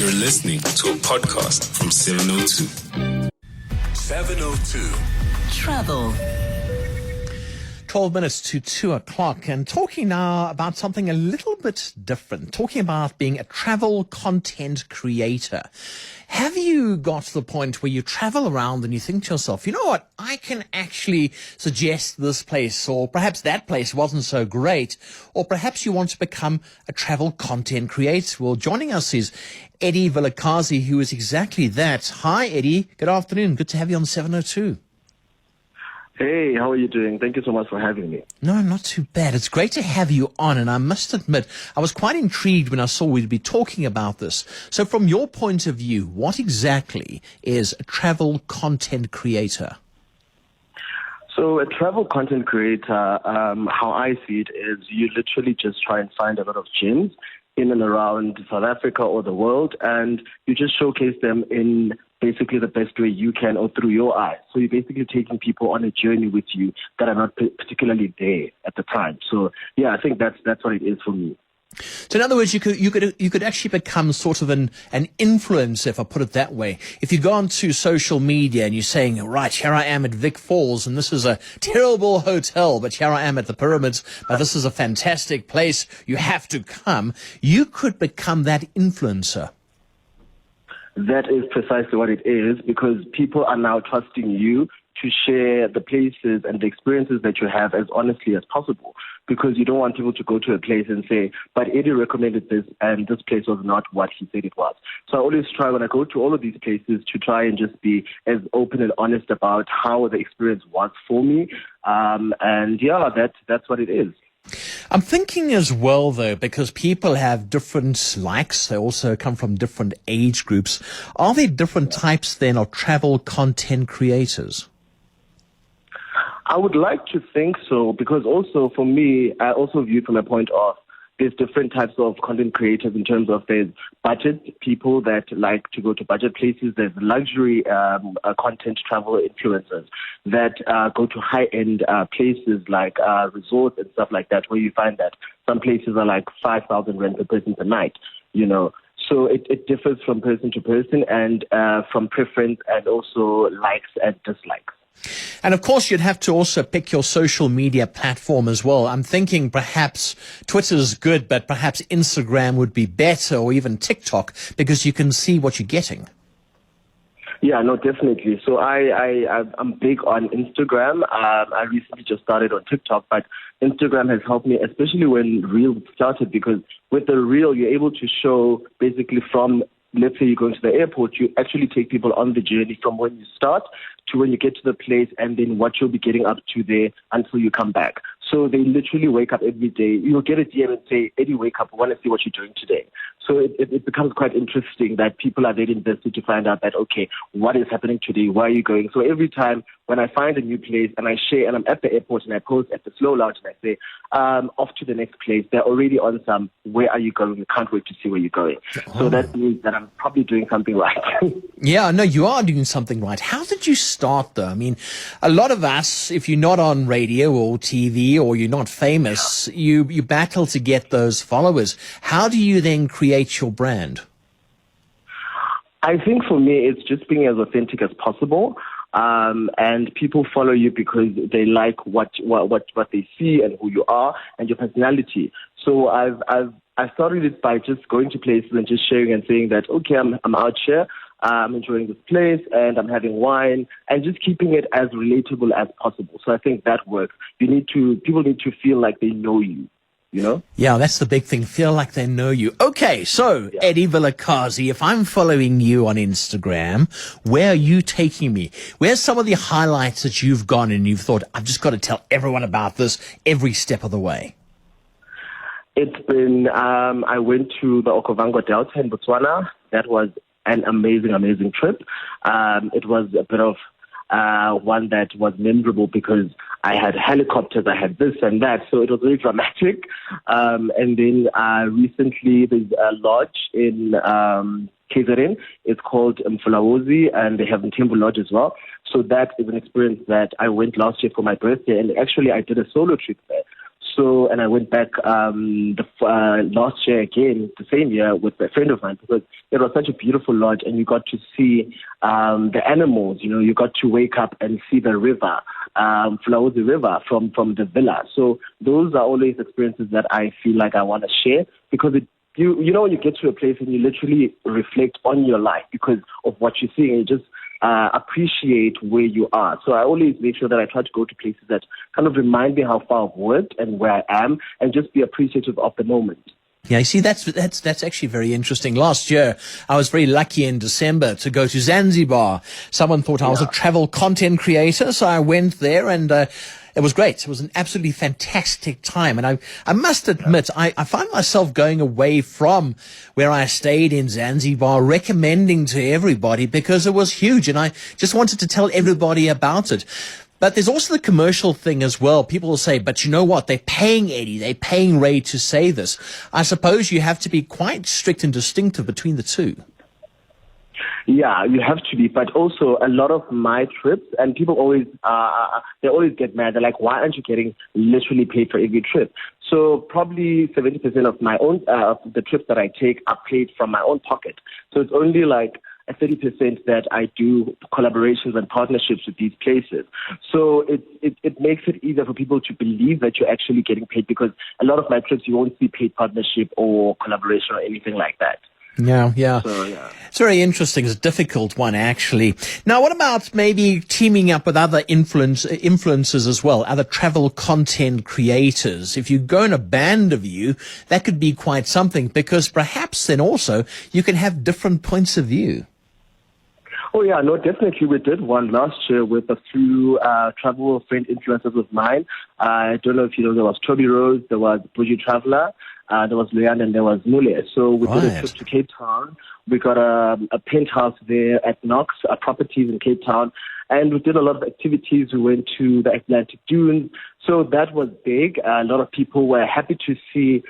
You're listening to a podcast from 702. 702. Travel. 12 minutes to 2 o'clock, and talking now about something a little bit different, talking about being a travel content creator. Have you got to the point where you travel around and you think to yourself, you know what, I can actually suggest this place, or perhaps that place wasn't so great, or perhaps you want to become a travel content creator? Well, joining us is Eddie Vilakazi, who is exactly that. Hi, Eddie. Good afternoon. Good to have you on 702. Hey, how are you doing? Thank you so much for having me. No, not too bad. It's great to have you on, and I must admit, I was quite intrigued when I saw we'd be talking about this. So from your point of view, what exactly is a travel content creator? So a travel content creator, how I see it is you literally just try and find a lot of gems in and around South Africa or the world, and you just showcase them in basically the best way you can, or through your eyes. So you're basically taking people on a journey with you that are not particularly there at the time. So yeah, I think that's what it is for me. So in other words, you could actually become sort of an influencer, if I put it that way. If you go onto social media and you're saying, right, here I am at Vic Falls, and this is a terrible hotel, but here I am at the pyramids, but this is a fantastic place, you have to come. You could become that influencer. That is precisely what it is, because people are now trusting you to share the places and the experiences that you have as honestly as possible, because you don't want people to go to a place and say, but Eddie recommended this and this place was not what he said it was. So I always try, when I go to all of these places, to try and just be as open and honest about how the experience was for me. And yeah, that's what it is. I'm thinking as well, though, because people have different likes. They also come from different age groups. Are there different types, then, of travel content creators? I would like to think so, because also for me, I also view from a point of there's different types of content creators in terms of there's budget people that like to go to budget places. There's luxury content travel influencers that go to high-end places like resorts and stuff like that, where you find that some places are like 5,000 rand per person per night, you know. So it differs from person to person, and from preference, and also likes and dislikes. And of course, you'd have to also pick your social media platform as well. I'm thinking perhaps Twitter's good, but perhaps Instagram would be better, or even TikTok, because you can see what you're getting. Yeah, no, definitely. So I'm big on Instagram. I recently just started on TikTok, but Instagram has helped me, especially when Reel started, because with the Reel, you're able to show basically from, let's say you're going to the airport, you actually take people on the journey from when you start to when you get to the place, and then what you'll be getting up to there until you come back. So they literally wake up every day. You'll get a DM and say, Eddie, wake up, I want to see what you're doing today. So it becomes quite interesting that people are very invested to find out that, okay, what is happening today? Where are you going? So every time when I find a new place and I share, and I'm at the airport and I post at the slow lounge and I say, off to the next place, they're already on some, where are you going? You can't wait to see where you're going. Oh. So that means that I'm probably doing something right. Yeah, no, you are doing something right. How did you start, though? I mean, a lot of us, if you're not on radio or TV, or you're not famous, you battle to get those followers. How do you then create your brand? I think for me, it's just being as authentic as possible. And people follow you because they like what they see and who you are and your personality. So I started it by just going to places and just sharing and saying that, okay, I'm out here, I'm enjoying this place and I'm having wine, and just keeping it as relatable as possible. So I think that works. People need to feel like they know you. You know? Yeah, that's the big thing. Feel like they know you. Okay, so yeah. Eddie Vilakazi, if I'm following you on Instagram, where are you taking me? Where's some of the highlights that you've gone and you've thought, I've just got to tell everyone about this every step of the way? It's been, I went to the Okavango Delta in Botswana. That was an amazing, amazing trip. It was a bit of one that was memorable because I had helicopters, I had this and that, so it was very dramatic. And then recently there's a lodge in KZN. It's called Mfulawozi, and they have Mthembu Lodge as well. So that is an experience that I went last year for my birthday, and actually I did a solo trip there. So, and I went back last year again, the same year, with a friend of mine, because it was such a beautiful lodge, and you got to see the animals. You know, you got to wake up and see the river, flow the river from the villa. So those are always experiences that I feel like I want to share, because you know, when you get to a place and you literally reflect on your life because of what you're seeing, and you just appreciate where you are. So I always make sure that I try to go to places that kind of remind me how far I've worked and where I am, and just be appreciative of the moment. Yeah, you see, that's actually very interesting. Last year, I was very lucky in December to go to Zanzibar. Someone thought I was a travel content creator, so I went there, and it was great. It was an absolutely fantastic time. And I must admit, I find myself going away from where I stayed in Zanzibar, recommending to everybody, because it was huge, and I just wanted to tell everybody about it. But there's also the commercial thing as well. People will say, but you know what? They're paying Eddie, they're paying Ray to say this. I suppose you have to be quite strict and distinctive between the two. Yeah, you have to be. But also, a lot of my trips, and people always, they always get mad. They're like, why aren't you getting literally paid for every trip? So probably 70% of my own, the trips that I take are paid from my own pocket. So it's only like 30% that I do collaborations and partnerships with these places. So it makes it easier for people to believe that you're actually getting paid, because a lot of my trips you won't see paid partnership or collaboration or anything like that. Yeah. So, yeah. It's very interesting. It's a difficult one, actually. Now, what about maybe teaming up with other influencers as well, other travel content creators? If you go in a band of you, that could be quite something, because perhaps then also you can have different points of view. Oh, yeah, no, definitely. We did one last year with a few travel friend influencers of mine. I don't know if you know, there was Toby Rose, there was Bougie Traveler, there was Leanne, and there was Mule. So we did a trip to Cape Town. We got a penthouse there at Knox, properties in Cape Town. And we did a lot of activities. We went to the Atlantic Dunes. So that was big. A lot of people were happy to see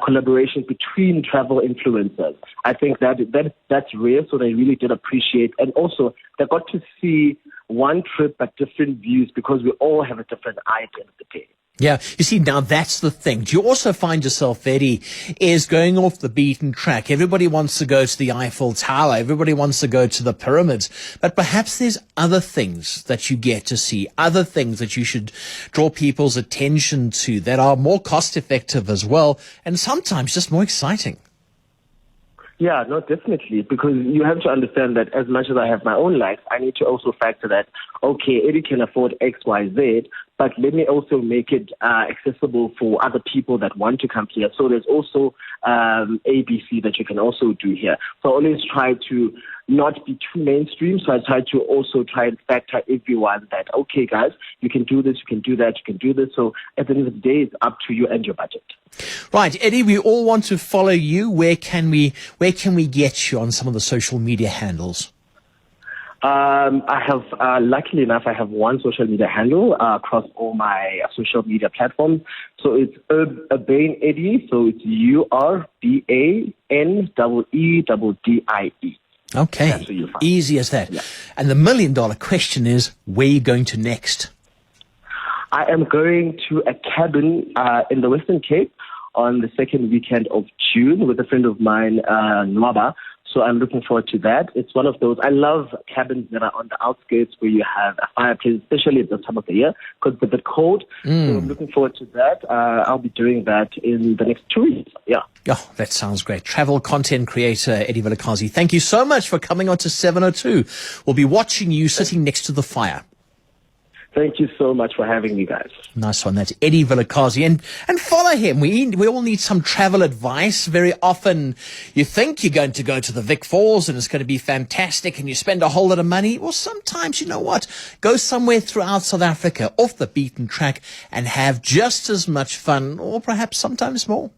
collaboration between travel influencers. I think that's rare, so they really did appreciate. And also, they got to see one trip but different views, because we all have a different eye at the end of the day. Yeah, you see, now that's the thing. Do you also find yourself, Eddie, is going off the beaten track? Everybody wants to go to the Eiffel Tower. Everybody wants to go to the pyramids. But perhaps there's other things that you get to see, other things that you should draw people's attention to that are more cost-effective as well, and sometimes just more exciting. Yeah, no, definitely, because you have to understand that as much as I have my own life, I need to also factor that, okay, Eddie can afford X, Y, Z, but let me also make it accessible for other people that want to come here. So there's also ABC that you can also do here. So I always try to not be too mainstream. So I try to also try and factor everyone that, okay, guys, you can do this, you can do that, you can do this. So at the end of the day, it's up to you and your budget. Right, Eddie, we all want to follow you. Where can we get you on some of the social media handles? I have, luckily enough, I have one social media handle across all my social media platforms. So it's Urbane Eddie. So it's URBANEEDDIE. Okay, easy as that. Yeah. And the $1 million question is, where are you going to next? I am going to a cabin in the Western Cape on the second weekend of June with a friend of mine, Nwaba. So I'm looking forward to that. It's one of those, I love cabins that are on the outskirts where you have a fireplace, especially at this time of the year, because it's a bit cold. So I'm looking forward to that. I'll be doing that in the next 2 weeks. Yeah. Oh, that sounds great. Travel content creator Eddie Vilakazi, thank you so much for coming on to 702. We'll be watching you sitting next to the fire. Thank you so much for having me, guys. Nice one. That's Eddie Vilakazi. And follow him. We all need some travel advice. Very often you think you're going to go to the Vic Falls and it's going to be fantastic and you spend a whole lot of money. Well, sometimes, you know what? Go somewhere throughout South Africa, off the beaten track, and have just as much fun, or perhaps sometimes more.